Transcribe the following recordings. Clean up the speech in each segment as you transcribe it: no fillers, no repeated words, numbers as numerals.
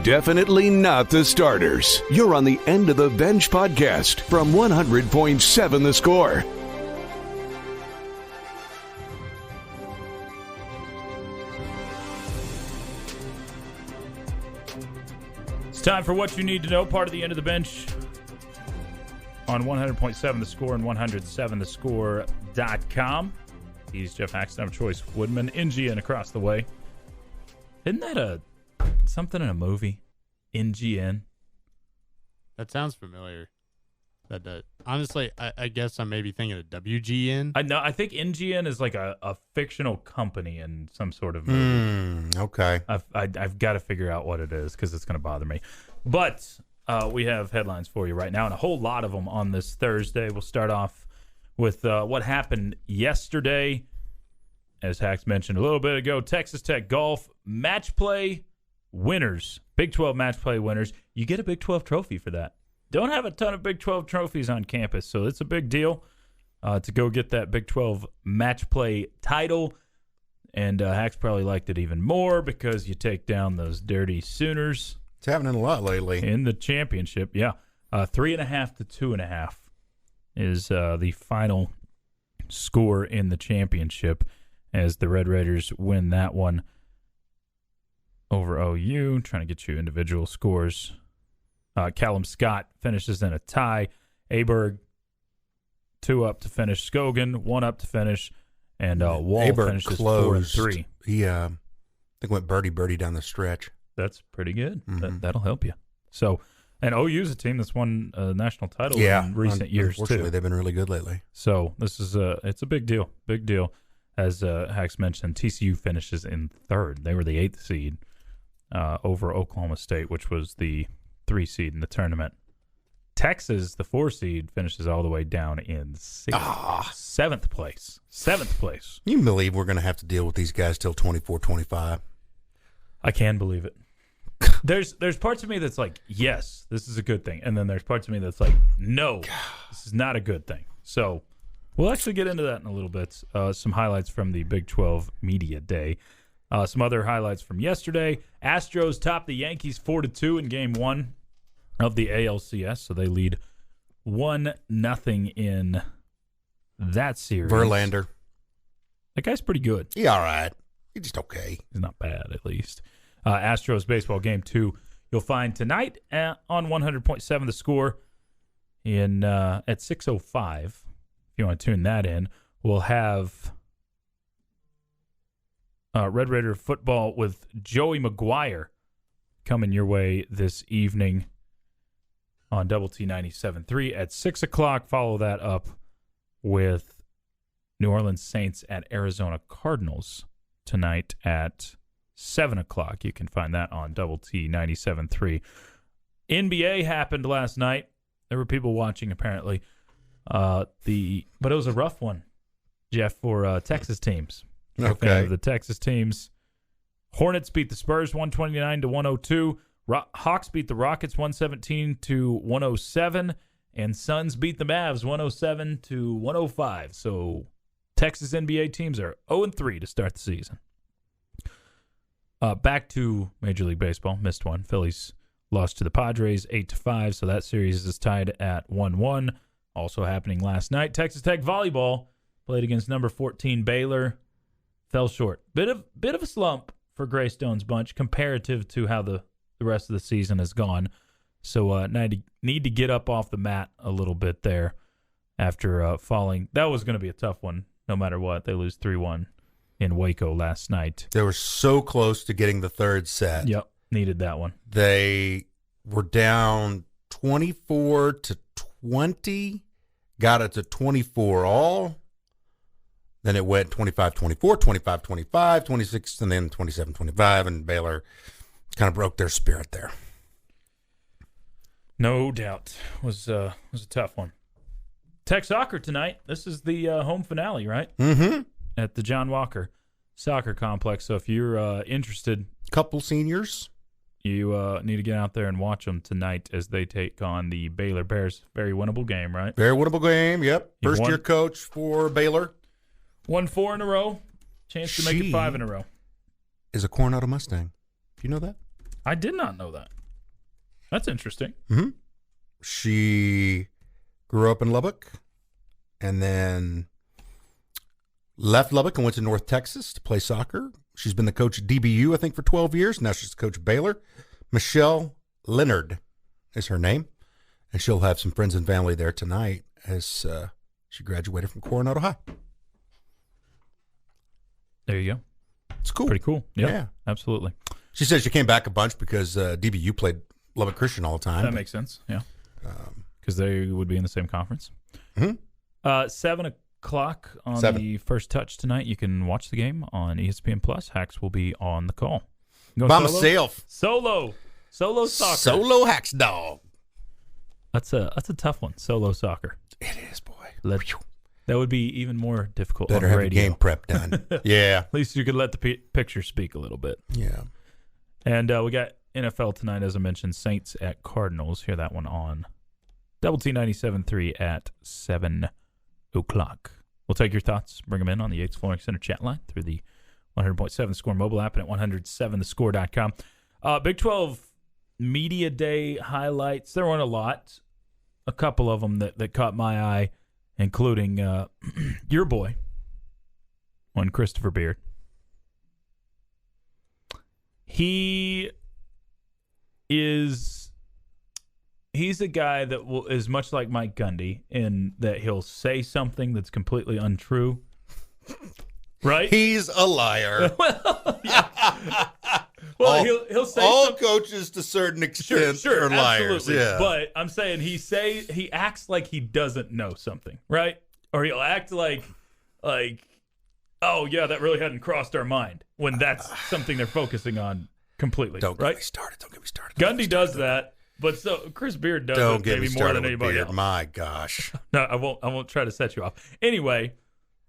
Definitely not the starters. You're on the End of the Bench podcast from 100.7 The Score. It's time for What You Need to Know, part of the End of the Bench on 100.7 The Score and 107thescore.com. He's Geoff Haxton. I'm Chois, Woodman, NGN across the way. Isn't that something in a movie? NGN? That sounds familiar. Honestly, I guess I may be thinking of WGN. I think NGN is like a fictional company in some sort of movie. Okay. I've got to figure out what it is because it's going to bother me. But we have headlines for you right now, and a whole lot of them on this Thursday. We'll start off with what happened yesterday. As Hax mentioned a little bit ago, Texas Tech golf match play winners, Big 12 match play winners. You get a Big 12 trophy for that. Don't have a ton of Big 12 trophies on campus, so it's a big deal to go get that Big 12 match play title. And Hax probably liked it even more because you take down those dirty Sooners. It's happening a lot lately. In the championship, yeah. 3.5 to 2.5 is the final score in the championship as the Red Raiders win that one over OU. Trying to get you individual scores. Callum Scott finishes in a tie. Aberg 2 up to finish. Scogan 1 up to finish. And Wall Aberg finishes closed. 4 and 3. He, I think, went birdie down the stretch. That's pretty good. Mm-hmm. That'll help you. So, and OU's a team that's won a national title in recent years, unfortunately, too. they've been really good lately. So, this is it's a big deal. Big deal. As Hax mentioned, TCU finishes in 3rd. They were the 8th seed over Oklahoma State, which was the 3 seed in the tournament. Texas, the 4 seed, finishes all the way down in 7th place. 7th place. You believe we're going to have to deal with these guys till 24-25? I can believe it. There's parts of me that's like, yes, this is a good thing. And then there's parts of me that's like, no, this is not a good thing. So we'll actually get into that in a little bit. Some highlights from the Big 12 Media Day. Some other highlights from yesterday. Astros topped the Yankees 4-2 in Game 1 of the ALCS. So they lead 1-0 in that series. Verlander. That guy's pretty good. He all right. He's just okay. He's not bad, at least. Astros baseball Game 2 you'll find tonight on 100.7 The Score in at 6:05. If you want to tune that in, we'll have Red Raider football with Joey McGuire coming your way this evening on Double T 97.3 at 6 o'clock. Follow that up with New Orleans Saints at Arizona Cardinals tonight at 7 o'clock. You can find that on Double T 97.3. NBA happened last night. There were people watching, apparently. But it was a rough one, Geoff, for Texas teams. Okay. The Texas teams. Hornets beat the Spurs 129-102. Hawks beat the Rockets 117-107. And Suns beat the Mavs 107-105. So Texas NBA teams are 0-3 to start the season. Back to Major League Baseball. Missed one. Phillies lost to the Padres 8-5. So that series is tied at 1-1. Also happening last night. Texas Tech volleyball played against number 14 Baylor. Fell short. Bit of a slump for Greystone's bunch comparative to how the rest of the season has gone. So need to get up off the mat a little bit there after falling. That was going to be a tough one no matter what. They lose 3-1 in Waco last night. They were so close to getting the third set. Yep, needed that one. They were down 24-20, got it to 24 all. Then it went 25-24, 25-25, 26, and then 27-25, and Baylor kind of broke their spirit there. No doubt. It was a tough one. Tech soccer tonight. This is the home finale, right? Mm-hmm. At the John Walker Soccer Complex. So if you're interested, couple seniors, you need to get out there and watch them tonight as they take on the Baylor Bears. Very winnable game, right? Very winnable game, yep. First-year coach for Baylor. Won 4 in a row. Chance to make it 5 in a row. Is a Coronado Mustang. Do you know that? I did not know that. That's interesting. Mm-hmm. She grew up in Lubbock and then left Lubbock and went to North Texas to play soccer. She's been the coach at DBU, I think, for 12 years. Now she's the coach at Baylor. Michelle Leonard is her name. And she'll have some friends and family there tonight as she graduated from Coronado High. There you go. It's cool. Pretty cool. Yep, Yeah. absolutely. She said she came back a bunch because DBU played Lubbock Christian all the time. That makes sense. Yeah. Because they would be in the same conference. Mm-hmm. 7 o'clock on 7. the First Touch tonight. You can watch the game on ESPN Plus. Hax will be on the call. Go By solo? myself. Solo soccer. Solo Hax dog. That's a tough one. Solo soccer. It is, boy. That would be even more difficult. Better on have radio. a game prep done. Yeah. At least you could let the picture speak a little bit. Yeah. And we got NFL tonight, as I mentioned, Saints at Cardinals. Hear that one on Double T 97.3 at 7 o'clock. We'll take your thoughts, bring them in on the Yates Flooring Center chat line through the 100.7 Score mobile app and at 107thescore.com. Big 12 Media Day highlights. There weren't a lot. A couple of them that caught my eye, including your boy, one Christopher Beard. He's a guy that is much like Mike Gundy in that he'll say something that's completely untrue. Right? He's a liar. Well, yeah. Well, he'll say all something. coaches to a certain extent Sure, are liars. absolutely. Yeah. But I'm saying he acts like he doesn't know something, right? Or he'll act like, oh yeah, that really hadn't crossed our mind when that's something they're focusing on completely. Don't get right? me started. Don't get me started. Gundy does that, but so Chris Beard does Don't it get me maybe more started than with anybody Beard. else. My gosh. No, I won't try to set you off. Anyway,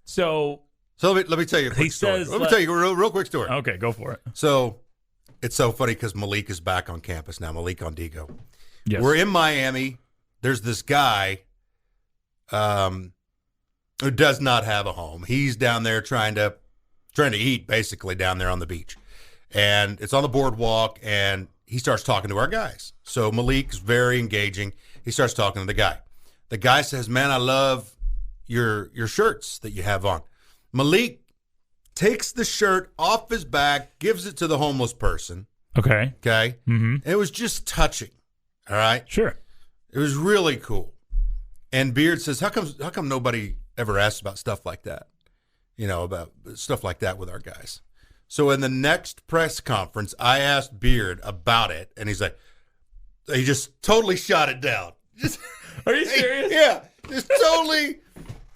so let me tell you a quick story. says, Let me tell you a real quick story. okay, go for it. So it's so funny because Malik is back on campus now. Malik Ondigo. Yes. We're in Miami. There's this guy who does not have a home. He's down there trying to eat, basically, down there on the beach. And it's on the boardwalk, and he starts talking to our guys. So Malik's very engaging. He starts talking to the guy. The guy says, "Man, I love your shirts that you have on." Malik takes the shirt off his back, gives it to the homeless person. Okay. Okay? Mm-hmm. It was just touching. All right? Sure. It was really cool. And Beard says, how come nobody ever asks about stuff like that? You know, about stuff like that with our guys. So in the next press conference, I asked Beard about it, and he's like, he just totally shot it down. Are you serious? Yeah. Just totally,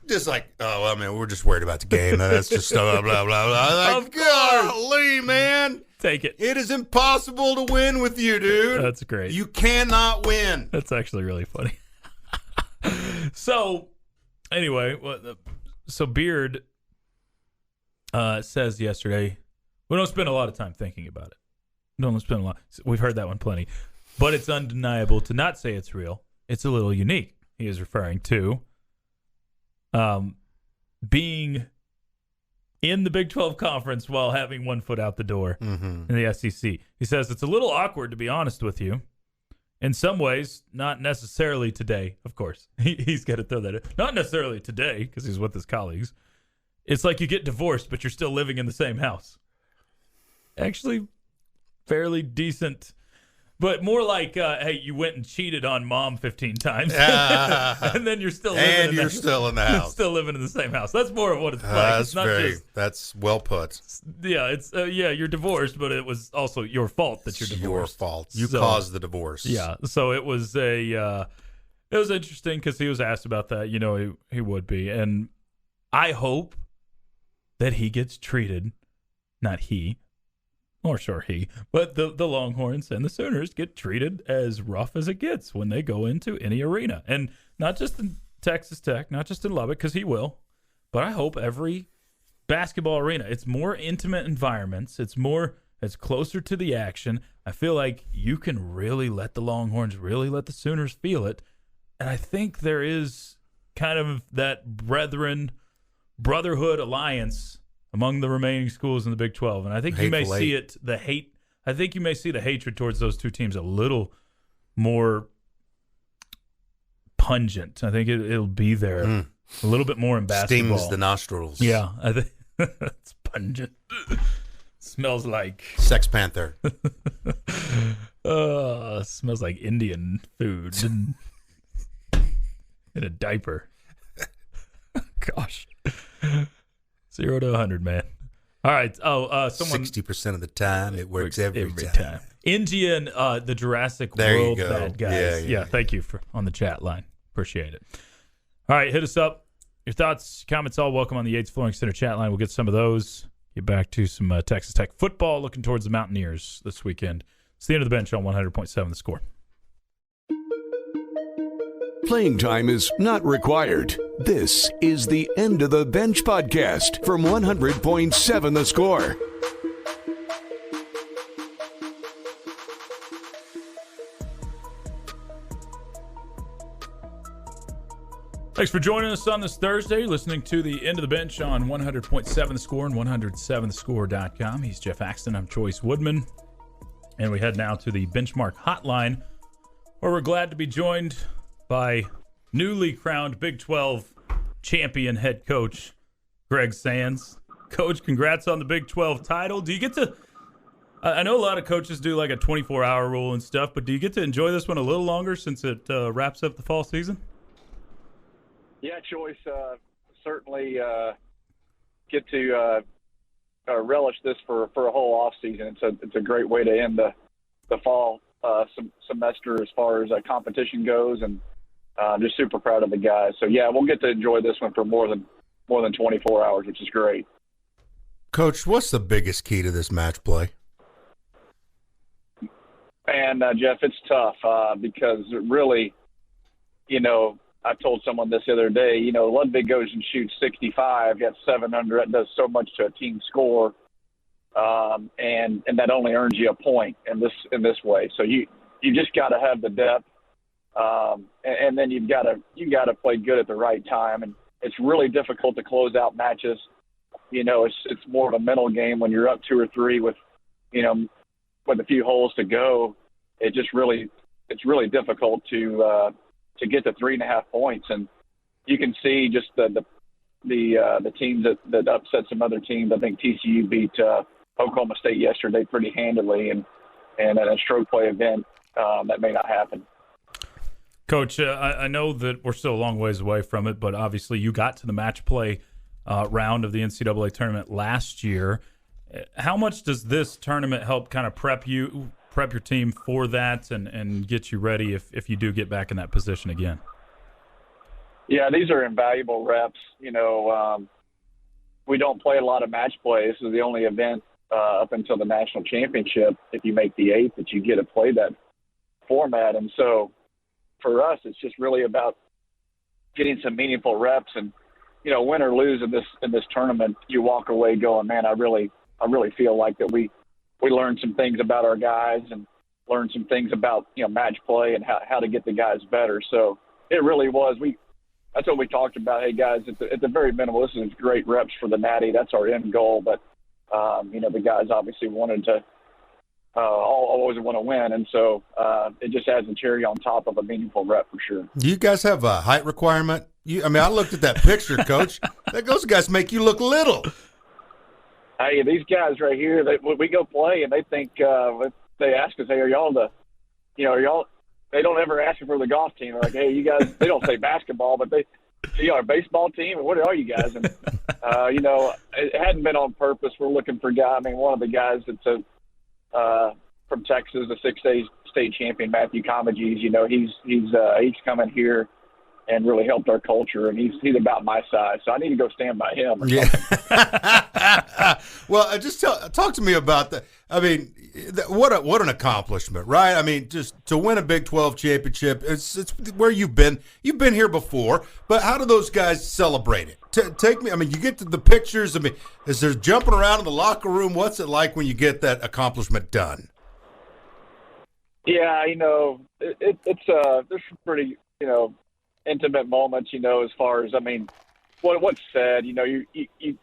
just like, oh, well, man, we're just worried about the game. That's just blah, blah, blah, blah. Like, golly, man. Take it. It is impossible to win with you, dude. That's great. You cannot win. That's actually really funny. So, anyway, so Beard says yesterday, we don't spend a lot of time thinking about it. Don't spend a lot. We've heard that one plenty. But it's undeniable to not say it's real. It's a little unique. He is referring to being in the Big 12 Conference while having one foot out the door in the SEC. He says, it's a little awkward, to be honest with you. In some ways, not necessarily today, of course. He's got to throw that in. Not necessarily today, because he's with his colleagues. It's like you get divorced, but you're still living in the same house. Actually, fairly decent. But more like, hey, you went and cheated on mom 15 times. And then you're still living and you're still in the house. Still living in the same house. That's more of what it's like. It's not that's well put. Yeah, it's you're divorced, but it was also your fault that you're divorced. Your fault. You caused the divorce. Yeah. So it was it was interesting because he was asked about that. You know, he would be. And I hope that he gets treated, not he, or sure he, but the Longhorns and the Sooners get treated as rough as it gets when they go into any arena. And not just in Texas Tech, not just in Lubbock, because he will, but I hope every basketball arena, it's more intimate environments. It's closer to the action. I feel like you can really let the Longhorns, really let the Sooners feel it. And I think there is kind of that brotherhood alliance among the remaining schools in the Big 12. And I think you may see it, the hate. I think you may see the hatred towards those two teams a little more pungent. I think it'll be there a little bit more in basketball. Stings the nostrils. Yeah, I think it's pungent. Smells like Sex Panther. Smells like Indian food in a diaper. Gosh, 0 to 100, man. All right. Someone 60% of the time it works every time. India and the Jurassic There you World go. bad guys. Yeah, thank you for on the chat line. Appreciate it. All right, hit us up. Your thoughts, comments, all welcome on the Yates Flooring Center chat line. We'll get some of those. Get back to some Texas Tech football, looking towards the Mountaineers this weekend. It's the end of the bench on 100.7 The Score. Playing time is not required. This is the End of the Bench podcast from 100.7 The Score. Thanks for joining us on this Thursday, listening to the End of the Bench on 100.7 The Score and 107thescore.com. He's Geoff Haxton. I'm Chois Woodman. And we head now to the Benchmark Hotline, where we're glad to be joined by newly crowned Big 12 champion head coach Greg Sands. Coach, congrats on the Big 12 title. Do you get to I know a lot of coaches do like a 24-hour rule and stuff, but do you get to enjoy this one a little longer since it wraps up the fall season? Yeah, Choice, certainly get to relish this for a whole off season. It's a great way to end the fall semester as far as competition goes, and I'm just super proud of the guys. So yeah, we'll get to enjoy this one for more than 24 hours, which is great. Coach, what's the biggest key to this match play? And Geoff, it's tough because really, I told someone this the other day, Ludwig goes and shoots 65, gets 700. That does so much to a team score, and that only earns you a point in this way. So you just got to have the depth, and then you've got to play good at the right time. And it's really difficult to close out matches. It's more of a mental game when you're up 2 or 3 with a few holes to go. It's really difficult to get to 3.5 points, and you can see just the teams that upset some other teams. I think TCU beat Oklahoma State yesterday pretty handily, and at a stroke play event that may not happen. Coach, I know that we're still a long ways away from it, but obviously you got to the match play round of the NCAA tournament last year. How much does this tournament help kind of prep your team for that and get you ready if you do get back in that position again? Yeah, these are invaluable reps. We don't play a lot of match play. This is the only event up until the national championship, if you make the 8th, that you get to play that format. And so for us, it's just really about getting some meaningful reps. And, win or lose in this tournament, you walk away going, man, I really feel like that we learned some things about our guys and learned some things about, match play and how to get the guys better. So it really was. That's what we talked about. Hey, guys, at the very minimal, this is great reps for the Natty. That's our end goal. But, the guys obviously wanted to always want to win. And so it just adds a cherry on top of a meaningful rep for sure. Do you guys have a height requirement? I looked at that picture, Coach. Those guys make you look little. Hey, these guys right here, we go play, and they think they ask us, hey, are y'all they don't ever ask you for the golf team. They're like, hey, you guys, they don't say basketball, but they are a baseball team, and what are you guys? And, it hadn't been on purpose. We're looking for guys. One of the guys that's from Texas, the 6A state champion, Matthew Comegys, he's coming here and really helped our culture, and he's about my size, so I need to go stand by him. Or yeah. Well, just talk to me about that. What an accomplishment, right? Just to win a Big 12 championship, it's where you've been here before, but how do those guys celebrate it? Take me. You get to the pictures. Is there jumping around in the locker room? What's it like when you get that accomplishment done? Yeah, it's there's some pretty intimate moments, as far as, what's said, you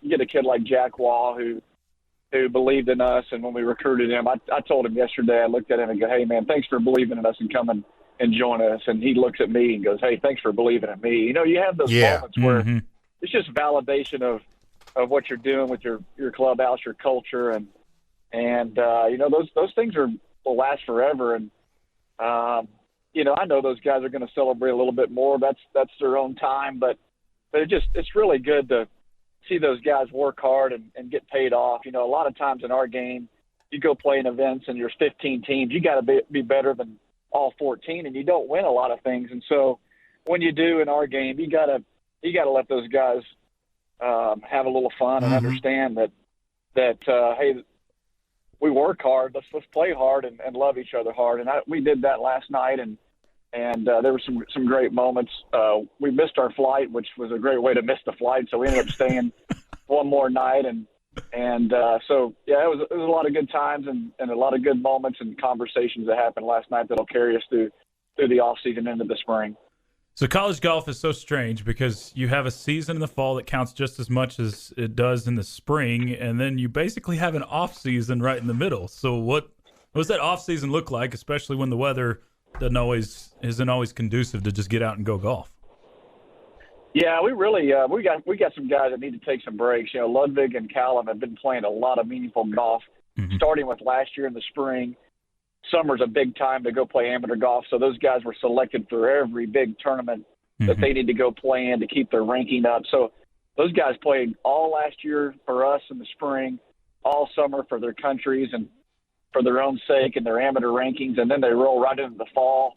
get a kid like Jack Wall who who believed in us. And when we recruited him, I told him yesterday, I looked at him and go, hey, man, thanks for believing in us and coming and joining us. And he looks at me and goes, hey, thanks for believing in me. You know, you have those moments where it's just validation of what you're doing with your clubhouse, your culture. And you know, those things will last forever. And, you know, I know those guys are going to celebrate a little bit more. That's their own time, but it's really good to see those guys work hard and get paid off. You know, a lot of times in our game, you go play in events and there's 15 teams. You got to be better than all 14, and you don't win a lot of things. And so when you do in our game, you got to let those guys have a little fun and understand that hey, we work hard. Let's play hard and love each other hard. And we did that last night, and there were some great moments. We missed our flight, which was a great way to miss the flight. So we ended up staying one more night, and so yeah, it was a lot of good times and a lot of good moments and conversations that happened last night that'll carry us through the off season into the spring. So college golf is so strange because you have a season in the fall that counts just as much as it does in the spring, and then you basically have an off season right in the middle. So what does that off season look like, especially when the weather isn't always conducive to just get out and go golf? Yeah, we really we got some guys that need to take some breaks. You know, Ludwig and Callum have been playing a lot of meaningful golf, starting with last year in the spring. Summer's a big time to go play amateur golf, so those guys were selected for every big tournament that they need to go play in to keep their ranking up. So those guys played all last year for us in the spring, all summer for their countries and for their own sake and their amateur rankings, and then they roll right into the fall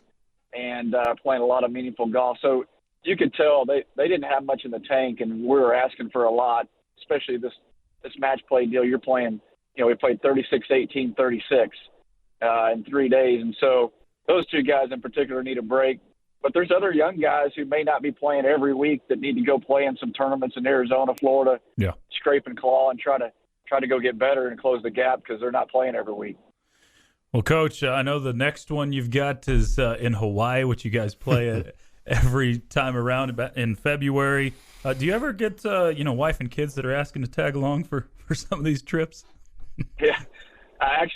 and playing a lot of meaningful golf. So you could tell they didn't have much in the tank, and we were asking for a lot, especially this match play deal you're playing. You know, we played 36, 18, 36 in 3 days, and so those two guys in particular need a break. But there's other young guys who may not be playing every week that need to go play in some tournaments in Arizona, Florida, scrape and claw and try to go get better and close the gap because they're not playing every week. Well, Coach, I know the next one you've got is in Hawaii, which you guys play every time around in February. Do you ever get wife and kids that are asking to tag along for some of these trips? Yeah, I've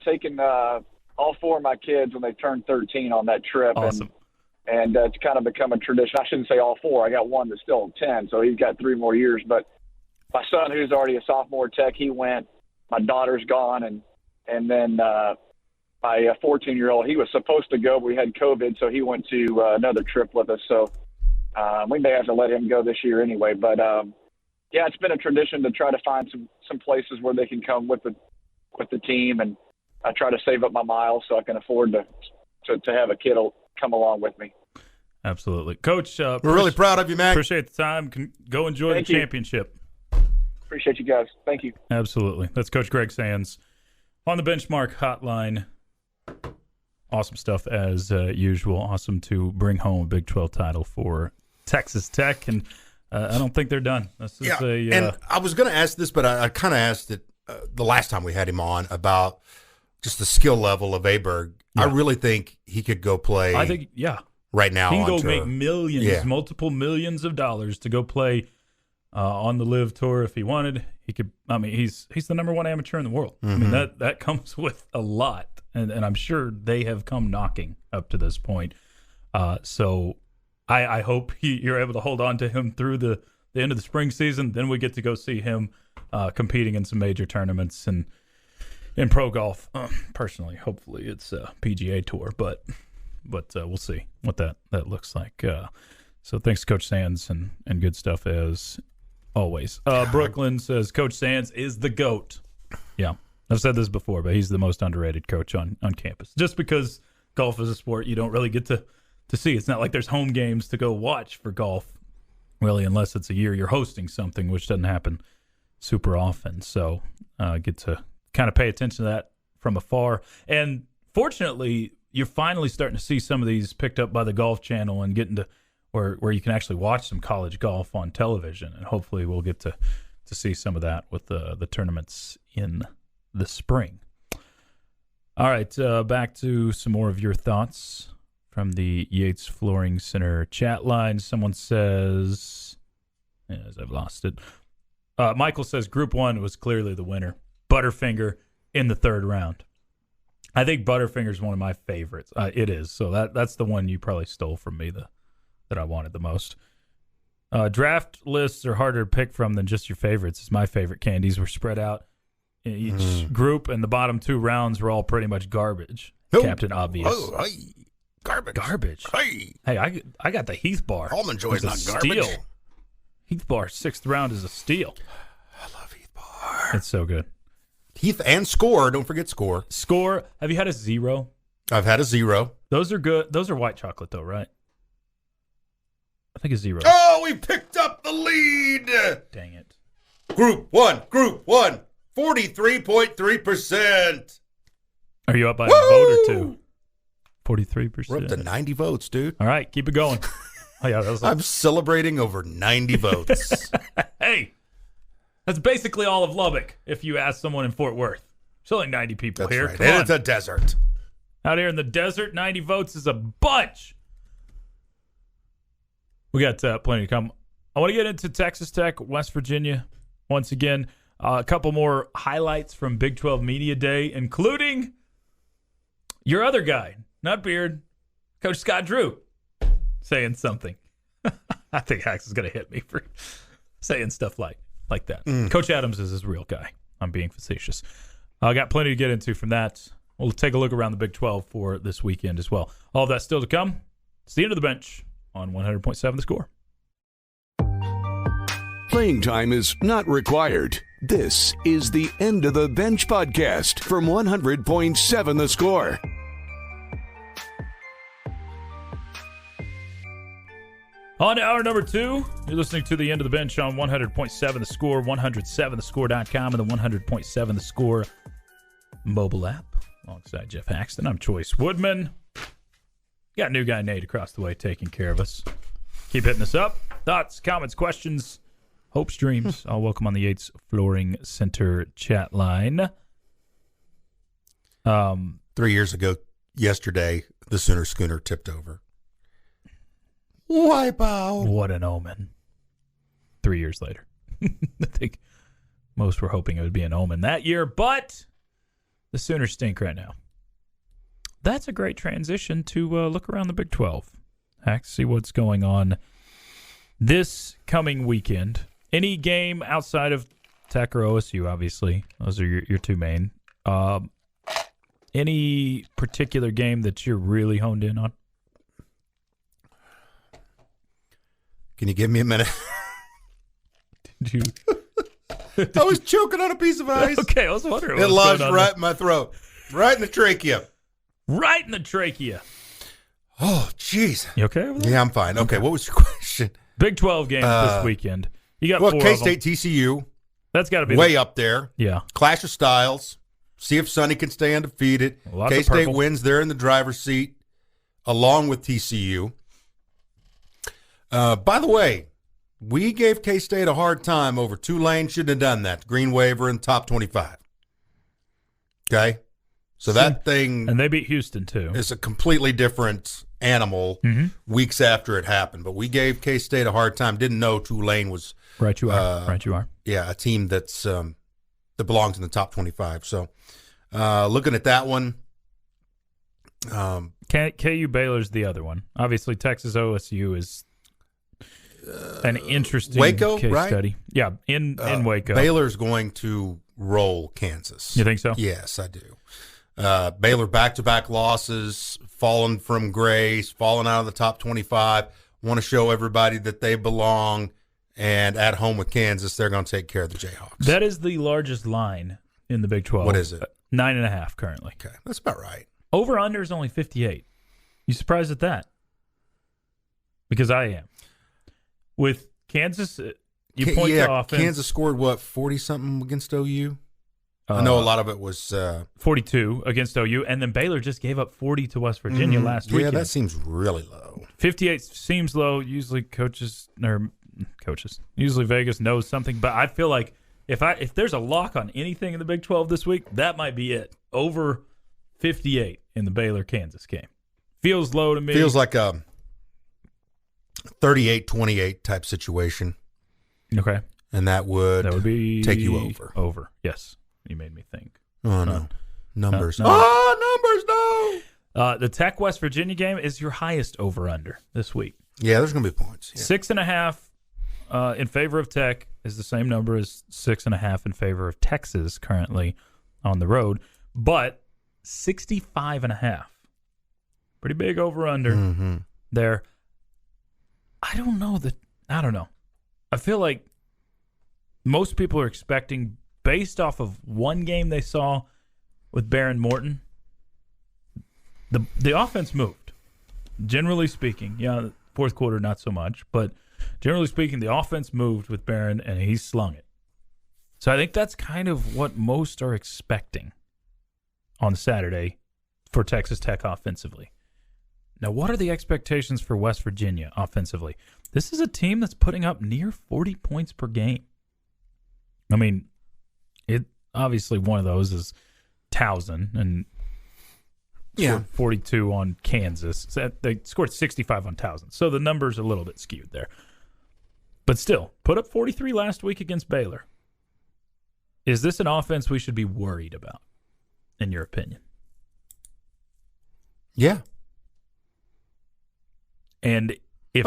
taken all four of my kids when they turned 13 on that trip. Awesome. And it's kind of become a tradition. I shouldn't say all four. I got one that's still 10, so he's got 3 more years. But my son, who's already a sophomore tech, he went. My daughter's gone, and then my 14-year-old, he was supposed to go, but we had COVID, so he went to another trip with us. So we may have to let him go this year anyway. But yeah, it's been a tradition to try to find some places where they can come with the team, and I try to save up my miles so I can afford to have a kid come along with me. Absolutely. Coach, we're really proud of you, man. Appreciate the time. Go enjoy the championship. Appreciate you guys. Thank you. Absolutely. That's Coach Greg Sands on the Benchmark Hotline. Awesome stuff as usual. Awesome to bring home a Big 12 title for Texas Tech, and I don't think they're done. This is and I was going to ask this, but I kind of asked it the last time we had him on about just the skill level of Aberg. I really think he could go play. I think, right now he can go make millions, multiple millions of dollars to go play on the Live Tour if he wanted. He could. I mean, he's the number one amateur in the world. I mean, that comes with a lot, and I'm sure they have come knocking up to this point. So I hope you're able to hold on to him through the end of the spring season. Then we get to go see him competing in some major tournaments and in pro golf. Personally, hopefully it's a PGA Tour, but we'll see what that looks like. So thanks, Coach Sands, and good stuff as always. Brooklyn says Coach Sands is the GOAT. Yeah, I've said this before, but he's the most underrated coach on campus. Just because golf is a sport you don't really get to see. It's not like there's home games to go watch for golf, really, unless it's a year you're hosting something, which doesn't happen super often. So get to kind of pay attention to that from afar. And fortunately, you're finally starting to see some of these picked up by the Golf Channel and getting to where you can actually watch some college golf on television. And hopefully we'll get to see some of that with the tournaments in the spring. All right, back to some more of your thoughts from the Yates Flooring Center chat line. Someone says, as I've lost it, Michael says Group 1 was clearly the winner. Butterfinger in the third round. I think Butterfinger is one of my favorites. It is. So that's the one you probably stole from me that I wanted the most. Draft lists are harder to pick from than just your favorites. It's my favorite candies were spread out in each group, and the bottom 2 rounds were all pretty much garbage. Oh. Captain Obvious. Oh, hey. Garbage. Hey. I got the Heath bar. Almond Joy is not steal. garbage. Heath bar 6th round is a steal. I love Heath bar. It's so good. Heath and Score. Don't forget Score. Score. Have you had a 0? I've had a 0. Those are good. Those are white chocolate though, right? I think a 0. Oh, we picked up the lead. Dang it. Group 1. 43.3%. Are you up by a vote or 2? 43%. We're up to 90 votes, dude. All right, keep it going. Oh, yeah, I'm celebrating over 90 votes. Hey, that's basically all of Lubbock if you ask someone in Fort Worth. There's only 90 people That's here. right. Come And on. it's a desert. Out here in the desert, 90 votes is a bunch. We got plenty to come. I want to get into Texas Tech, West Virginia once again. A couple more highlights from Big 12 Media Day, including your other guy, not Beard, Coach Scott Drew, saying something. I think Hax is going to hit me for saying stuff like that. Coach Adams is his real guy. I'm being facetious. I got plenty to get into from that. We'll take a look around the Big 12 for this weekend as well. All of that still to come. It's the end of the bench on 100.7 The Score. Playing time is not required. This is the End of the Bench podcast from 100.7 The Score. On to hour number 2, you're listening to the End of the Bench on 100.7 The Score, 107thescore.com, and the 100.7 The Score mobile app. Alongside Geoff Haxton, I'm Chois Woodman. Got new guy Nate across the way taking care of us. Keep hitting us up. Thoughts, comments, questions, hopes, dreams. I'll welcome on the Yates Flooring Center chat line. 3 years ago, yesterday, the Sooner Schooner tipped over. Wipe out. What an omen. 3 years later. I think most were hoping it would be an omen that year, but the Sooners stink right now. That's a great transition to look around the Big 12. Hack, see what's going on this coming weekend. Any game outside of Tech or OSU, obviously. Those are your two main. Any particular game that you're really honed in on? Can you give me a minute? Did you? I was choking on a piece of ice. Okay, I was wondering. It lodged right in my throat. Right in the trachea. Right in the trachea. Oh, jeez. You okay over there? Yeah, I'm fine. Okay, what was your question? Big 12 games this weekend. You got Well, 4 of them. K-State, TCU, That's got to be way up there. Yeah. Clash of styles. See if Sonny can stay undefeated. Lots of K-State purple. wins. They're in the driver's seat, along with TCU. By the way, we gave K-State a hard time over Tulane. Shouldn't have done that. Green waiver in top 25. Okay? So that thing And they beat Houston, too. is a completely different animal weeks after it happened. But we gave K-State a hard time. Didn't know Tulane was Right you are. Right you are. a team that's that belongs in the top 25. So looking at that one. KU Baylor's the other one. Obviously, Texas OSU is an interesting Waco, case right? study. Yeah, in Waco. Baylor's going to roll Kansas. You think so? Yes, I do. Baylor back-to-back losses, fallen from grace, fallen out of the top 25, want to show everybody that they belong, and at home with Kansas, they're going to take care of the Jayhawks. That is the largest line in the Big 12. What is it? 9.5 currently. Okay, that's about right. Over-under is only 58. You surprised at that? Because I am. With Kansas, you point to offense. Kansas scored, 40-something against OU? I know a lot of it was 42 against OU, and then Baylor just gave up 40 to West Virginia last weekend. Yeah, that seems really low. 58 seems low. Usually usually Vegas knows something, but I feel like if there's a lock on anything in the Big 12 this week, that might be it. Over 58 in the Baylor-Kansas game. Feels low to me. Feels like a 38-28 type situation. Okay. And that would That would be take you over. Over, yes. You made me think. Oh, no. Numbers. no. Oh, numbers, no. The Tech West Virginia game is your highest over-under this week. Yeah, there's going to be points. Yeah. 6.5 in favor of Tech is the same number as 6.5 in favor of Texas currently on the road, but 65.5. Pretty big over-under there. I don't know. I feel like most people are expecting, based off of one game they saw with Barron Morton, the offense moved. Generally speaking, fourth quarter not so much, but generally speaking, the offense moved with Barron and he slung it. So I think that's kind of what most are expecting on Saturday for Texas Tech offensively. Now, what are the expectations for West Virginia offensively? This is a team that's putting up near 40 points per game. I mean, it obviously one of those is Towson and scored 42 on Kansas. So they scored 65 on Towson. So the number's a little bit skewed there. But still, put up 43 last week against Baylor. Is this an offense we should be worried about, in your opinion? Yeah. And if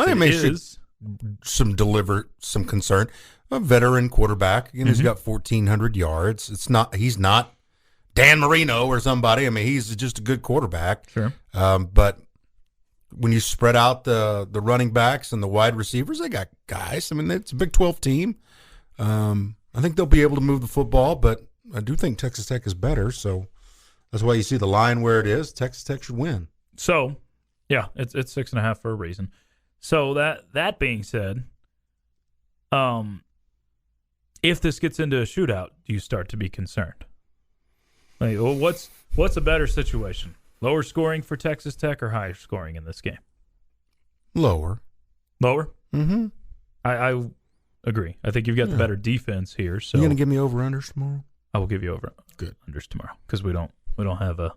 deliver some concern. A veteran quarterback, he's got 1,400 yards. He's not Dan Marino or somebody. I mean, he's just a good quarterback. Sure. But when you spread out the running backs and the wide receivers, they got guys. I mean, it's a Big 12 team. I think they'll be able to move the football, but I do think Texas Tech is better. So that's why you see the line where it is. Texas Tech should win. So, yeah, it's 6.5 for a reason. So that being said, if this gets into a shootout, do you start to be concerned? Like, well, what's a better situation? Lower scoring for Texas Tech or higher scoring in this game? Lower. Lower? Mm-hmm. I agree. I think you've got the better defense here. So you going to give me over-unders tomorrow? I will give you Good. unders tomorrow because we don't have a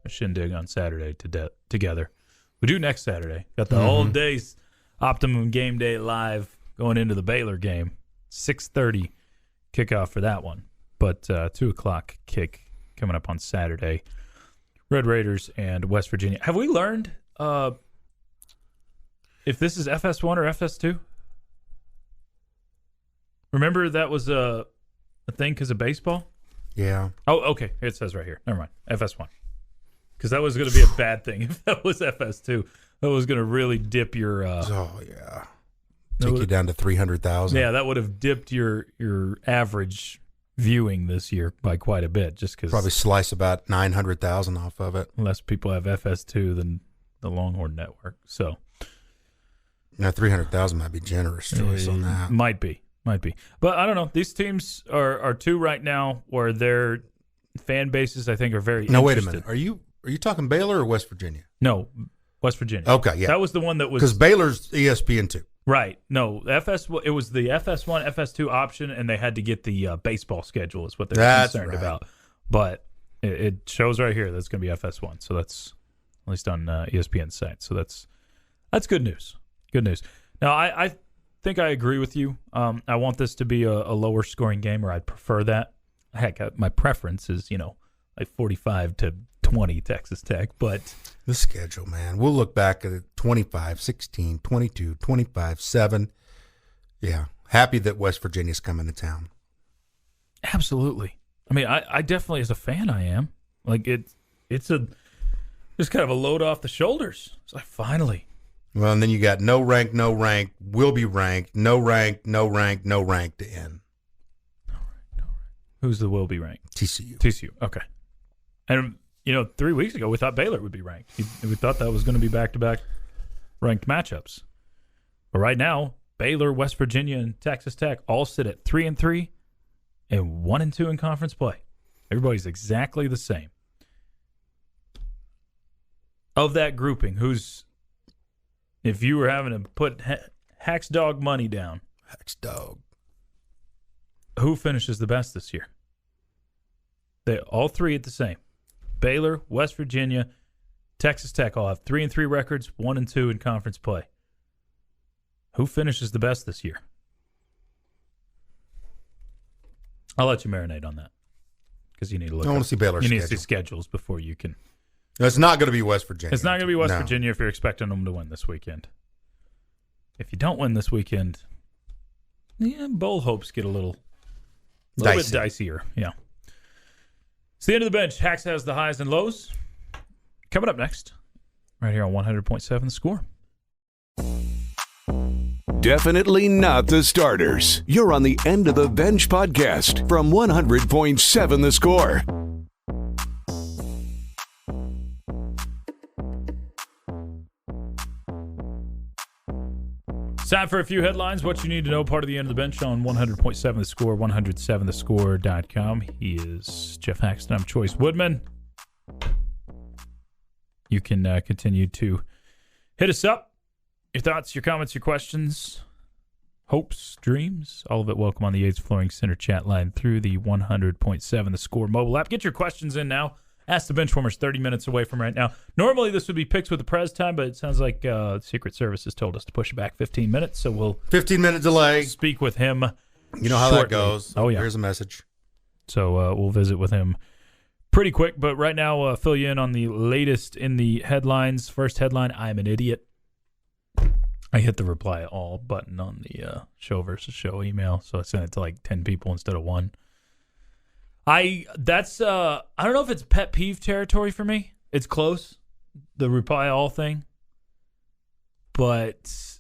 shindig on Saturday together. We do next Saturday. Got the all days Optimum Game Day live going into the Baylor game. 6:30 kickoff for that one, but 2:00 kick coming up on Saturday. Red Raiders and West Virginia. Have we learned if this is FS1 or FS2? Remember that was a thing because of baseball? Yeah. Oh, okay. It says right here. Never mind. FS1. Because that was going to be a bad thing if that was FS2. That was going to really dip your take you down to 300,000. Yeah, that would have dipped your average viewing this year by quite a bit, just because probably slice about 900,000 off of it. Less people have FS2 than the Longhorn Network. So now 300,000 might be generous choice on that. Might be. But I don't know. These teams are two right now where their fan bases, I think, are very Now, wait a interested. minute. Are you talking Baylor or West Virginia? No, West Virginia. Okay, yeah. That was the one that was because Baylor's ESPN2. Right. No, it was the FS1, FS2 option, and they had to get the baseball schedule is what they're concerned about. But it shows right here that it's going to be FS1. So that's at least on ESPN's site. So that's good news. Good news. Now, I think I agree with you. I want this to be a lower scoring game, or I'd prefer that. Heck, my preference is, like 45-20 Texas Tech, but the schedule, man. We'll look back at it 25-16, 22, 25-7. Yeah. Happy that West Virginia's coming to town. Absolutely. I mean, I definitely, as a fan, I am. Like, it's just kind of a load off the shoulders. It's like, finally. Well, and then you got no rank, will be ranked, no rank to end. No rank. Who's the will be ranked? TCU. Okay. And, 3 weeks ago, we thought Baylor would be ranked. We thought that was going to be back-to-back ranked matchups. But right now, Baylor, West Virginia, and Texas Tech all sit at 3-3 and 1-2 in conference play. Everybody's exactly the same. Of that grouping, if you were having to put Hax Dog money down, who finishes the best this year? They all three at the same. Baylor, West Virginia, Texas Tech all have 3-3 records, 1-2 in conference play. Who finishes the best this year? I'll let you marinate on that. because you need to look. I want to see Baylor's You need to schedule. see schedules before you can. It's not going to be West Virginia. It's not going to be West No. Virginia if you're expecting them to win this weekend. If you don't win this weekend, bowl hopes get a little bit dicier. Yeah. It's the end of the bench. Hax has the highs and lows. Coming up next, right here on 100.7 The Score. Definitely not the starters. You're on the End of the Bench podcast from 100.7 The Score. It's time for a few headlines. What you need to know, part of the End of the Bench on 100.7 The Score, 107thescore.com. He is Geoff Haxton. I'm Chois Woodman. You can continue to hit us up. Your thoughts, your comments, your questions, hopes, dreams, all of it welcome on the Yates Flooring Center chat line through the 100.7 The Score mobile app. Get your questions in now. Ask the Benchwarmers 30 minutes away from right now. Normally this would be picks with the Prez time, but it sounds like Secret Service has told us to push it back 15 minutes, so we'll 15-minute delay. speak with him. You know how shortly. that goes. Oh, yeah. Here's a message. So we'll visit with him pretty quick, but right now fill you in on the latest in the headlines. First headline, I'm an idiot. I hit the reply all button on the show versus show email, so I sent it to like 10 people instead of 1. I don't know if it's pet peeve territory for me. It's close, the reply all thing, but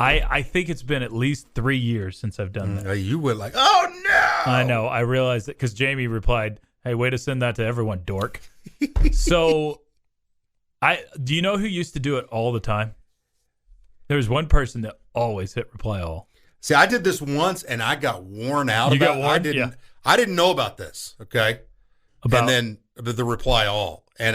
I think it's been at least 3 years since I've done that. You were like, oh no! I know. I realized that because Jamie replied, "Hey, way to send that to everyone, dork." So, do you know who used to do it all the time? There was one person that always hit reply all. See, I did this once and I got worn out. You got worn? I didn't know about this. Okay, About and then the reply all, and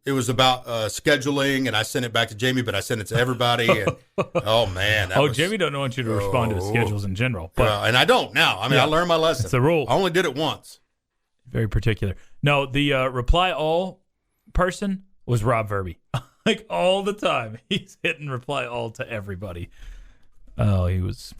it was about scheduling, and I sent it back to Jamie, but I sent it to everybody. And oh man, Jamie don't want you to respond to the schedules in general, but and I don't now. I mean, I learned my lesson. it's a rule. I only did it once. Very particular. No, the reply all person was Rob Verby. Like all the time, he's hitting reply all to everybody. Oh, he was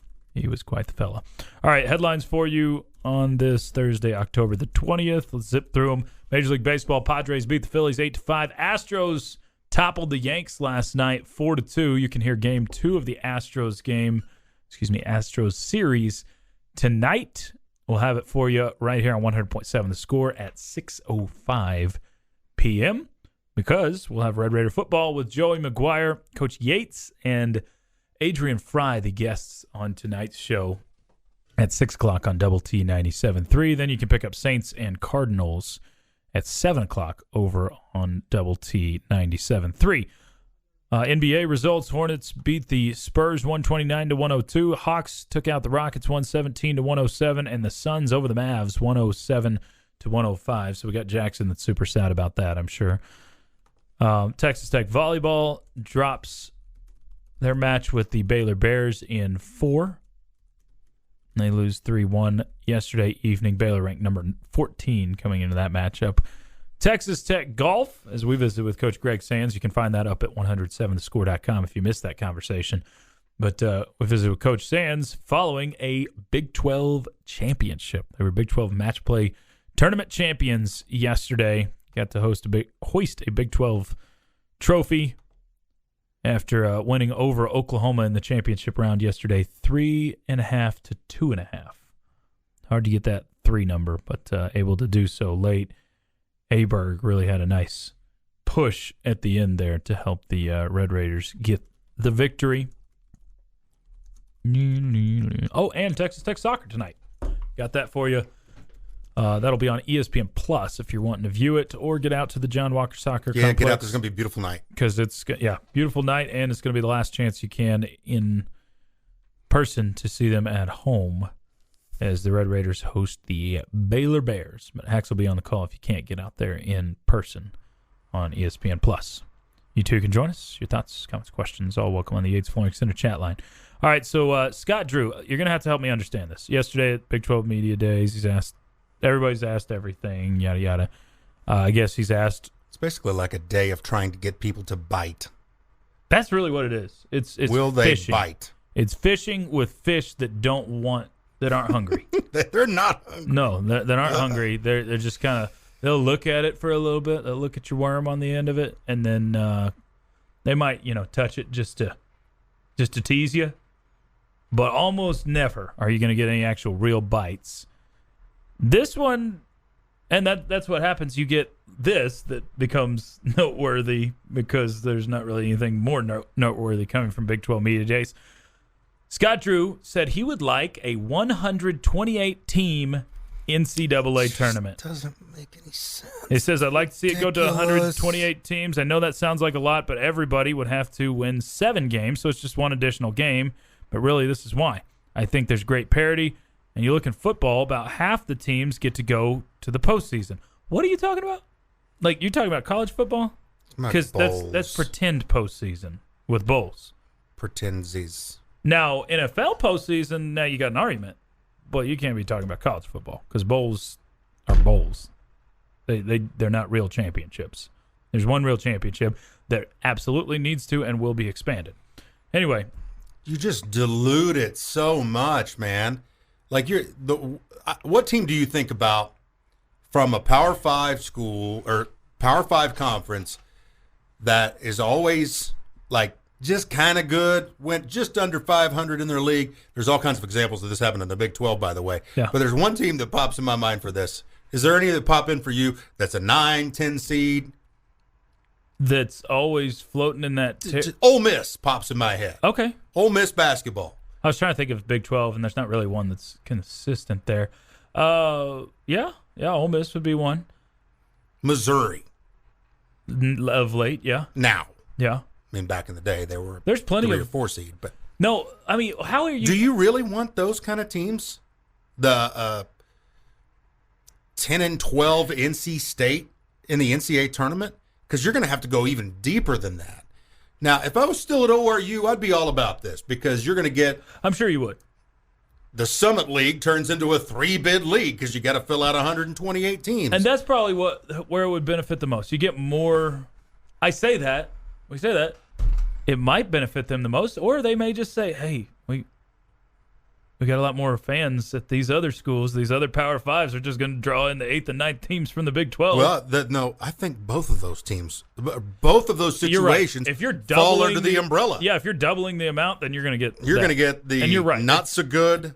quite the fella. All right, headlines for you on this Thursday, October the 20th. Let's zip through them. Major League Baseball, Padres beat the Phillies 8-5. Astros toppled the Yanks last night 4-2. You can hear game 2 of the Astros series tonight. We'll have it for you right here on 100.7 The Score at 6:05 p.m. because we'll have Red Raider football with Joey McGuire, Coach Yates, and Adrian Fry, the guests on tonight's show at 6 o'clock on Double T 97.3. Then you can pick up Saints and Cardinals at 7 o'clock over on Double T 97.3. NBA results, Hornets beat the Spurs 129-102. Hawks took out the Rockets 117-107, and the Suns over the Mavs 107-105. So we got Jackson that's super sad about that, I'm sure. Texas Tech volleyball drops their match with the Baylor Bears in 4. They lose 3-1 yesterday evening. Baylor ranked number 14 coming into that matchup. Texas Tech golf, as we visited with Coach Greg Sands. You can find that up at 107thescore.com if you missed that conversation. But we visited with Coach Sands following a Big 12 championship. They were Big 12 match play tournament champions yesterday. Got to hoist a Big 12 trophy after winning over Oklahoma in the championship round yesterday, 3.5 to 2.5. Hard to get that 3 number, but able to do so late. Aberg really had a nice push at the end there to help the Red Raiders get the victory. Oh, and Texas Tech soccer tonight. Got that for you. That'll be on ESPN Plus if you're wanting to view it or get out to the John Walker Soccer Complex. Yeah, get out. There's going to be a beautiful night. Because it's, beautiful night, and it's going to be the last chance you can in person to see them at home as the Red Raiders host the Baylor Bears. But Hax will be on the call if you can't get out there in person on ESPN Plus. You too can join us. Your thoughts, comments, questions, all welcome on the Yates Flooring Center chat line. All right, so Scott Drew, you're going to have to help me understand this. Yesterday at Big 12 Media Days, everybo's asked everything, yada, yada. I guess he's asked. It's basically like a day of trying to get people to bite. That's really what it is. It's Will they fishing. bite? It's fishing with fish that don't want that aren't hungry. They're not hungry. No, that aren't hungry. They're just kind of, they'll look at it for a little bit. They'll look at your worm on the end of it, and then they might, touch it just to tease you. But almost never are you going to get any actual real bites. This one, and that's what happens. You get this that becomes noteworthy because there's not really anything more noteworthy coming from Big 12 Media Days. Scott Drew said he would like a 128-team NCAA tournament. Doesn't make any sense. He says, I'd like to see it go to 128 teams. I know that sounds like a lot, but everybody would have to win 7 games, so it's just one additional game. But really, this is why. I think there's great parity, and you look in football, about half the teams get to go to the postseason. What are you talking about? Like, you're talking about college football? Because that's pretend postseason with bowls. Pretensies. Now, NFL postseason, now you got an argument, but you can't be talking about college football because bowls are bowls. They're not real championships. There's one real championship that absolutely needs to and will be expanded. Anyway. You just dilute it so much, man. Like what team do you think about from a Power 5 school or Power 5 conference that is always like just kind of good, went just under 500 in their league? There's all kinds of examples of this happened in the Big 12, by the way. Yeah. But there's one team that pops in my mind for this. Is there any that pop in for you that's a 9, 10 seed? That's always floating in that. Ole Miss pops in my head. Okay. Ole Miss basketball. I was trying to think of Big 12, and there's not really one that's consistent there. Yeah, Ole Miss would be one. Missouri. Of late, yeah. Now. Yeah. I mean, back in the day, there were there's plenty 3 of or 4 seed, but no. I mean, how are you? Do you really want those kind of teams? The 10 and 12 NC State in the NCAA tournament, because you're going to have to go even deeper than that. Now, if I was still at ORU, I'd be all about this because you're going to get. I'm sure you would. The Summit League turns into a 3-bid league because you got to fill out 128 teams, and that's probably where it would benefit the most. You get more. We say that. It might benefit them the most, or they may just say, "Hey, we got a lot more fans at these other schools. These other Power 5s are just going to draw in the 8th and 9th teams from the Big 12." Well, no, I think both of those teams, both of those situations, right. If you're fall under the umbrella. Yeah, if you're doubling the amount, then you're going to get going to get the and you're right. Not so good.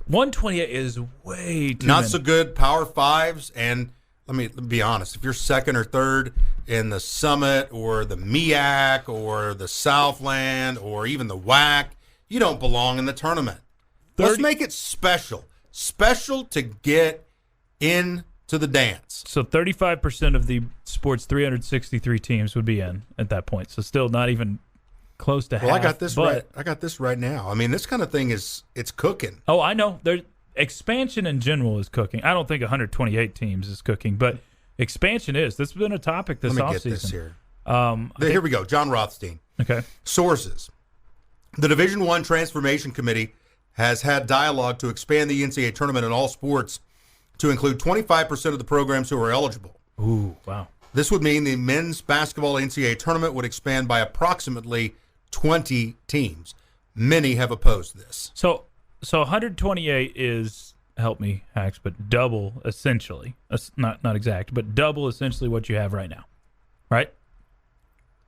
128 is way too not many. so good Power 5s, and let me be honest. If you're second or third in the Summit or the MEAC or the Southland or even the WAC, you don't belong in the tournament. Let's make it special to get into the dance. So 35% of the sport's 363 teams would be in at that point. So still not even close to half. Well, I got this right now. I mean, this kind of thing it's cooking. Oh, I know. Expansion in general is cooking. I don't think 128 teams is cooking, but expansion is. This has been a topic this offseason. Let me get this here. Here we go. John Rothstein. Okay. Sources. The Division I Transformation Committee has had dialogue to expand the NCAA tournament in all sports to include 25% of the programs who are eligible. Ooh, wow. This would mean the men's basketball NCAA tournament would expand by approximately 20 teams. Many have opposed this. So 128 is, help me, Hax, but double essentially. Not exact, but double essentially what you have right now. Right?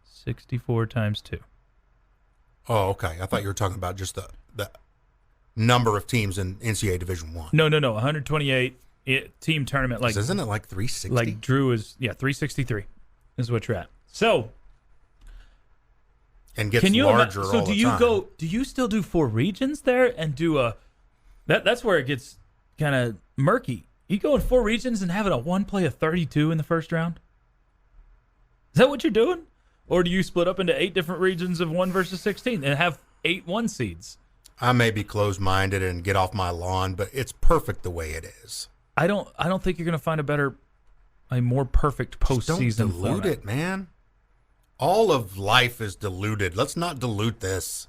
64 times 2. Oh, okay. I thought you were talking about just the number of teams in NCAA Division I. No. 128 team tournament. Like, isn't it like 360? Like Drew is, 363 is what you're at. So, and gets larger all the time. So do you still do 4 regions there and do that's where it gets kind of murky. You go in 4 regions and having a one play of 32 in the first round? Is that what you're doing? Or do you split up into 8 different regions of 1 versus 16 and have 8 1 seeds? I may be closed-minded and get off my lawn, but it's perfect the way it is. I don't think you're going to find a more perfect postseason. Just don't dilute it, man. All of life is diluted. Let's not dilute this.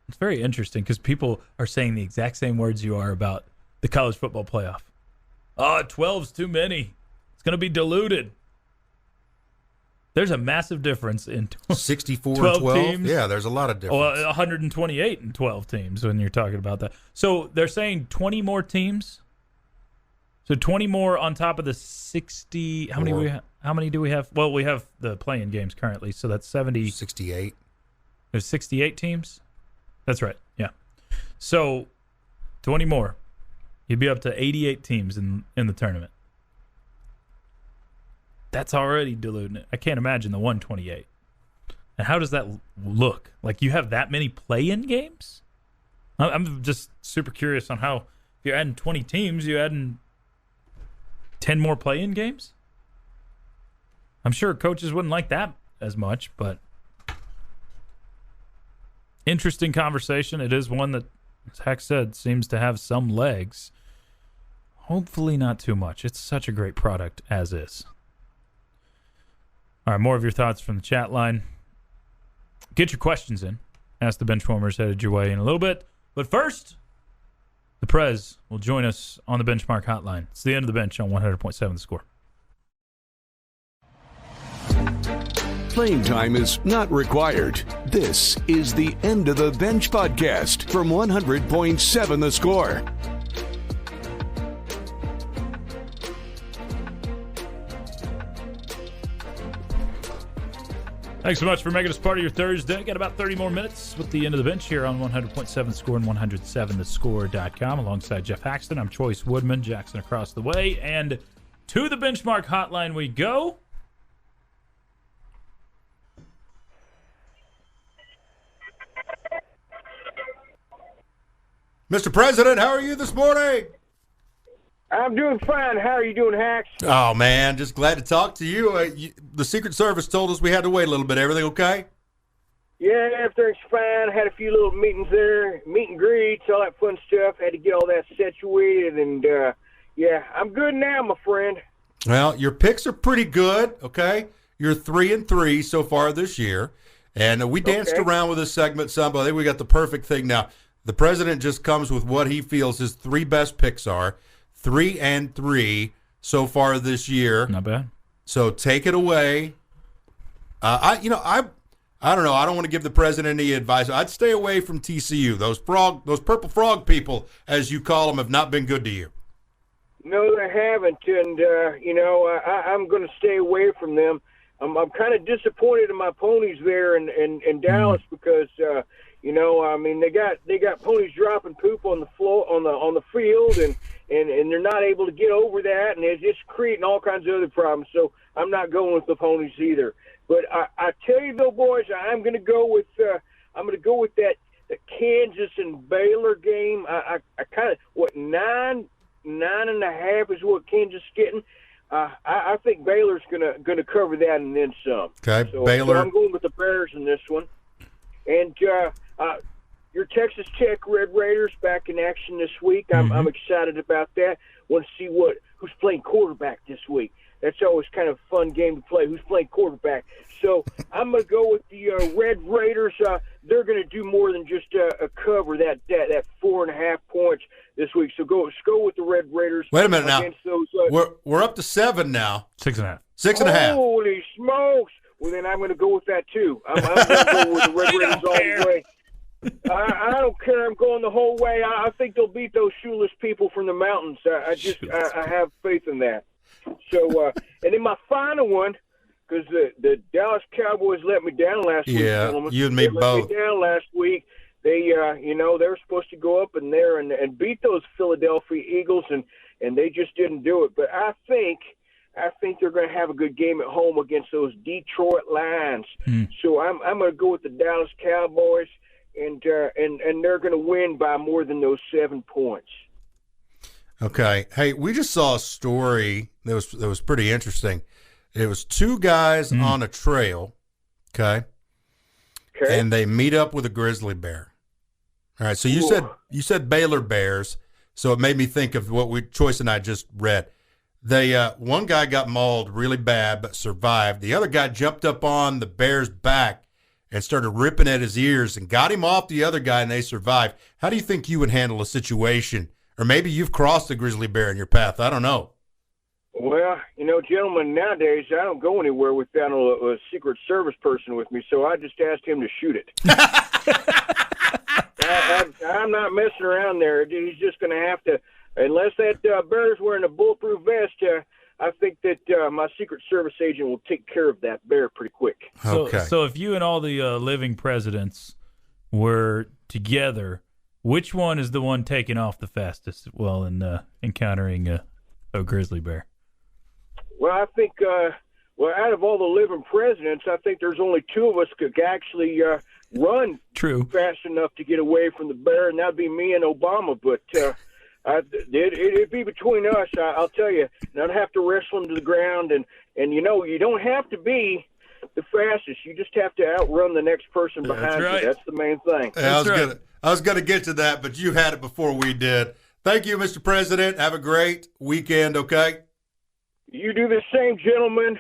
It's very interesting because people are saying the exact same words you are about the college football playoff. 12's too many. It's going to be diluted. There's a massive difference in 64 12 and 12. teams. Yeah, there's a lot of difference. Well, 128 and 12 teams when you're talking about that. So they're saying 20 more teams. So 20 more on top of the 60. How many do we have? Well, we have the play-in games currently, so that's 70. 68. There's 68 teams. That's right. Yeah. So 20 more. You'd be up to 88 teams in the tournament. That's already diluting it. I can't imagine the 128. And how does that look? Like you have that many play-in games? I'm just super curious on how, if you're adding 20 teams, you're adding 10 more play-in games? I'm sure coaches wouldn't like that as much, but interesting conversation. It is one that, as Heck said, seems to have some legs. Hopefully not too much. It's such a great product as is. All right, more of your thoughts from the chat line. Get your questions in. Ask the Benchwarmers headed your way in a little bit. But first, the Prez will join us on the Benchmark Hotline. It's the end of the bench on 100.7 The Score. Playing time is not required. This is the End of the Bench podcast from 100.7 The Score. Thanks so much for making us part of your Thursday. Got about 30 more minutes with the End of the Bench here on 100.7 Score and 107thescore.com. Alongside Geoff Haxton, I'm Chois Woodman, Jackson across the way. And to the Benchmark Hotline we go. Mr. President, how are you this morning? I'm doing fine. How are you doing, Hax? Oh, man, just glad to talk to you. The Secret Service told us we had to wait a little bit. Everything okay? Yeah, everything's fine. Had a few little meetings there, meet and greets, all that fun stuff. Had to get all that situated, and, yeah, I'm good now, my friend. Well, your picks are pretty good, okay? You're 3-3 so far this year, and we danced around with this segment some, but I think we got the perfect thing now. The president just comes with what he feels his three best picks are. 3-3 so far this year. Not bad. So take it away. I don't know. I don't want to give the president any advice. I'd stay away from TCU. Those purple frog people, as you call them, have not been good to you. No, they haven't, and I'm going to stay away from them. I'm kind of disappointed in my ponies there in Dallas because they got ponies dropping poop on the floor on the field and they're not able to get over that, and it's just creating all kinds of other problems. So I'm not going with the ponies either. But I tell you though, boys, I'm going to go with that the Kansas and Baylor game. I kind of 9.5 is what Kansas is getting. I think Baylor's gonna cover that and then some. Okay, so, Baylor. So I'm going with the Bears in this one. And your Texas Tech Red Raiders back in action this week. I'm excited about that. Want to see who's playing quarterback this week. That's always kind of a fun game to play. Who's playing quarterback? So I'm going to go with the Red Raiders. They're going to do more than just a cover that 4.5 points this week. So go with the Red Raiders. Wait a minute now. Those, we're up to 7 now. 6.5. 6.5. Holy smokes! Well, then I'm going to go with that too. I'm going to go with the Red Raiders all the way. I don't care. I'm going the whole way. I think they'll beat those shoeless people from the mountains. I have faith in that. So, and then my final one, because the Dallas Cowboys let me down last week, gentlemen. You and me both. Let me down last week. They, they were supposed to go up in there and beat those Philadelphia Eagles, and they just didn't do it. But I think they're going to have a good game at home against those Detroit Lions. So I'm going to go with the Dallas Cowboys, and they're going to win by more than those 7 points. Okay. Hey, we just saw a story that was pretty interesting. It was two guys on a trail, okay? And they meet up with a grizzly bear. All right, so you said Baylor Bears, so it made me think of what Choice and I just read. They one guy got mauled really bad but survived. The other guy jumped up on the bear's back and started ripping at his ears and got him off the other guy, and they survived. How do you think you would handle a situation? Or maybe you've crossed a grizzly bear in your path. I don't know. Well, gentlemen, nowadays I don't go anywhere without a Secret Service person with me, so I just asked him to shoot it. I'm not messing around there. He's just going to have to, unless that bear's wearing a bulletproof vest, I think that my Secret Service agent will take care of that bear pretty quick. Okay. So if you and all the living presidents were together, which one is the one taking off the fastest while encountering a grizzly bear? Well, I think, out of all the living presidents, I think there's only two of us could actually run fast enough to get away from the bear, and that'd be me and Obama. But it'd be between us, I'll tell you. And I'd have to wrestle him to the ground, and you don't have to be the fastest. You just have to outrun the next person behind you. That's the main thing. Yeah, I was gonna get to that, but you had it before we did. Thank you, Mr. President. Have a great weekend, okay? You do the same, gentlemen.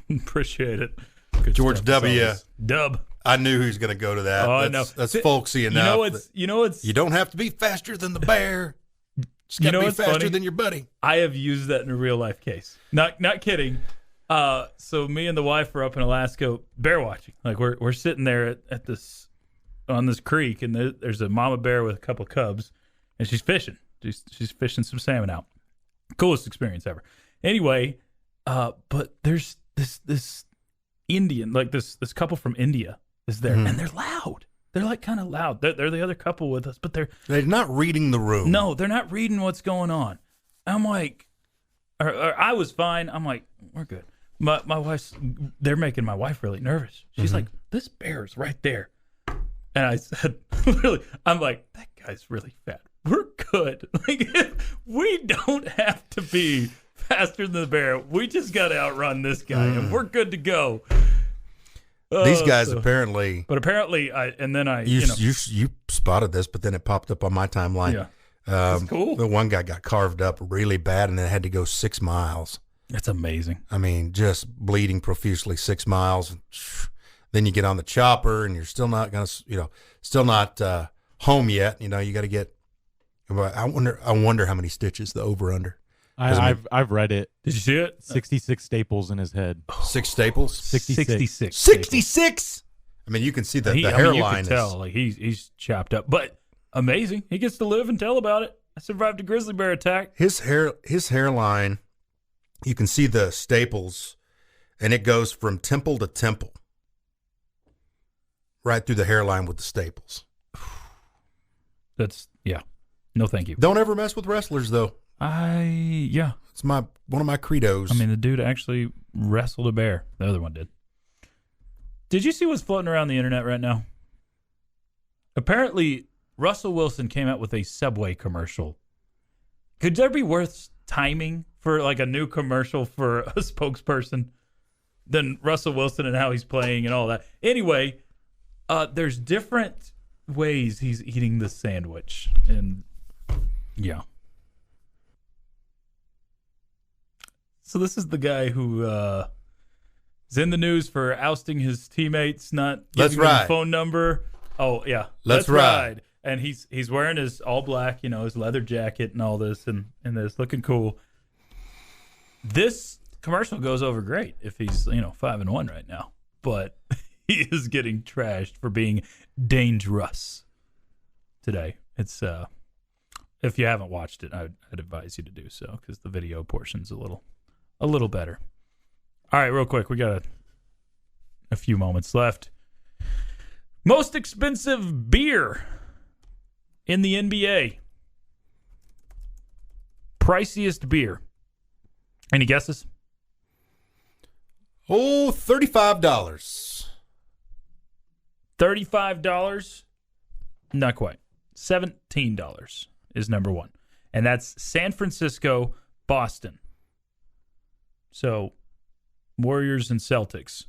Appreciate it. Good George stuff, W. Dub. I knew he was going to go to that. Oh, that's folksy enough. You know what's you don't have to be faster than the bear. Just got to be faster funny? than your buddy. I have used that in a real life case. Not kidding. So me and the wife were up in Alaska bear watching. Like we're sitting there at this on this creek, and there's a mama bear with a couple of cubs, and she's fishing. She's fishing some salmon out. Coolest experience ever. Anyway, but there's this Indian, like this couple from India is there, and they're loud. They're like kind of loud. They're the other couple with us, but they're not reading the room. No, they're not reading what's going on. I'm like, or I was fine. I'm like, we're good. My wife's, they're making my wife really nervous. She's like, this bear's right there. And I said, literally, I'm like, that guy's really fat. We're good. Like, we don't have to be faster than the bear. We just got to outrun this guy, and we're good to go. These guys apparently. But apparently, you spotted this, but then it popped up on my timeline. Yeah, that's cool. The one guy got carved up really bad, and then had to go 6 miles. That's amazing. I mean, just bleeding profusely 6 miles. Then you get on the chopper, and you're still not home yet. You got to get. I wonder how many stitches the over under. I've read it. Did you see it? 66 staples in his head. 6 staples. 66. 66. I mean, you can see the hairline. You can tell like he's chopped up, but amazing. He gets to live and tell about it. I survived a grizzly bear attack. His hairline. You can see the staples, and it goes from temple to temple, right through the hairline with the staples. That's no, thank you. Don't ever mess with wrestlers, though. It's one of my credos. I mean, the dude actually wrestled a bear. The other one did. Did you see what's floating around the internet right now? Apparently, Russell Wilson came out with a Subway commercial. Could there be worse timing for like a new commercial for a spokesperson than Russell Wilson and how he's playing and all that? Anyway, there's different ways he's eating the sandwich, and yeah. So this is the guy who is in the news for ousting his teammates, not giving them a phone number. Oh yeah, let's ride. And he's wearing his all black, his leather jacket and all this, and this looking cool. This commercial goes over great if he's 5-1 right now, but he is getting trashed for being dangerous today. It's if you haven't watched it, I'd advise you to do so because the video portion's a little better. All right, real quick, we got a few moments left. Most expensive beer in the NBA. Priciest beer. Any guesses? Oh, $35. $35? Not quite. $17 is number one. And that's San Francisco, Boston. So, Warriors and Celtics.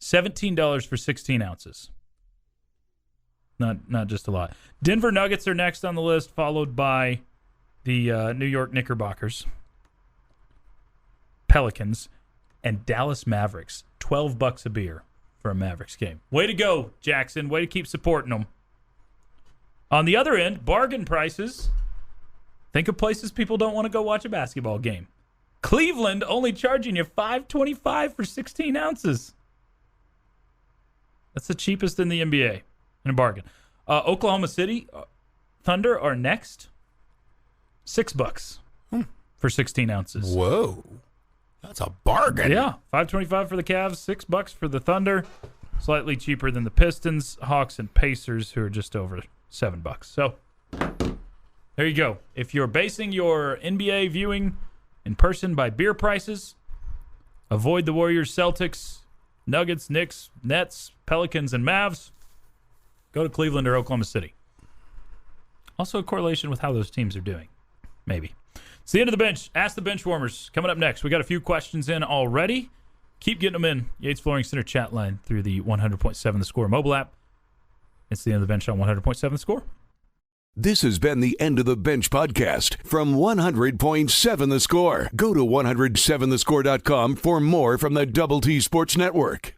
$17 for 16 ounces. Not just a lot. Denver Nuggets are next on the list, followed by the New York Knickerbockers, Pelicans, and Dallas Mavericks. $12 a beer for a Mavericks game. Way to go, Jackson. Way to keep supporting them. On the other end, bargain prices. Think of places people don't want to go watch a basketball game. Cleveland only charging you $5.25 for 16 ounces. That's the cheapest in the NBA in a bargain. Oklahoma City Thunder are next. $6 for 16 ounces. Whoa. That's a bargain. Yeah, $5.25 for the Cavs, $6 for the Thunder. Slightly cheaper than the Pistons, Hawks, and Pacers, who are just over $7. So there you go. If you're basing your NBA viewing in person by beer prices, avoid the Warriors, Celtics, Nuggets, Knicks, Nets, Pelicans, and Mavs. Go to Cleveland or Oklahoma City. Also a correlation with how those teams are doing. Maybe. It's the end of the bench. Ask the bench warmers. Coming up next. We got a few questions in already. Keep getting them in. Yates Flooring Center chat line through the 100.7 The Score mobile app. It's the end of the bench on 100.7 The Score. This has been the End of the Bench podcast from 100.7 The Score. Go to 107thescore.com for more from the Double T Sports Network.